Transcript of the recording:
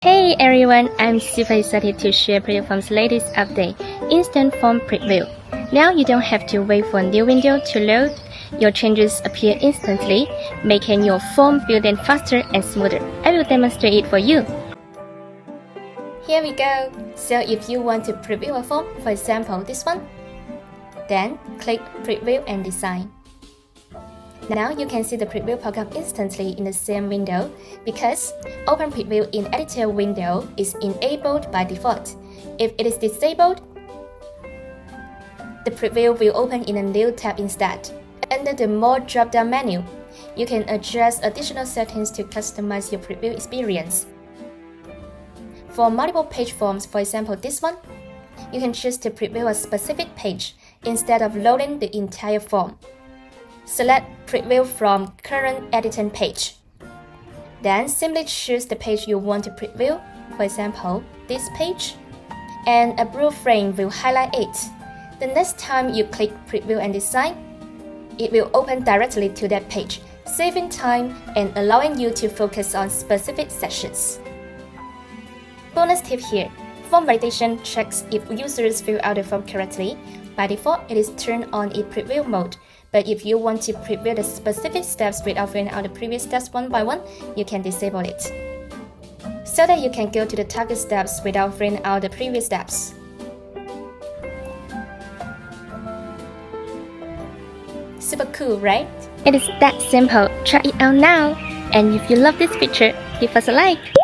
Hey everyone, I'm super excited to share PlatoForms' latest update, Instant Form Preview. Now you don't have to wait for a new window to load. Your changes appear instantly, making your form building faster and smoother. I will demonstrate it for you. Here we go. So if you want to preview a form, for example this one, then click Preview and Design. Now you can see the preview pop-up instantly in the same window because Open Preview in Editor window is enabled by default. If it is disabled, the preview will open in a new tab instead. Under the More drop-down menu, you can adjust additional settings to customize your preview experience. For multiple page forms, for example this one, you can choose to preview a specific page instead of loading the entire form. Select Preview from current editing page. Then simply choose the page you want to preview, for example, this page, and a blue frame will highlight it. The next time you click Preview and Design, it will open directly to that page, saving time and allowing you to focus on specific sections. Bonus tip here, form validation checks if users fill out the form correctly. By default, it is turned on in preview mode. But if you want to preview the specific steps without filling out the previous steps one by one, you can disable it, so that you can go to the target steps without filling out the previous steps. Super cool, right? It is that simple. Try it out now. And if you love this feature, give us a like.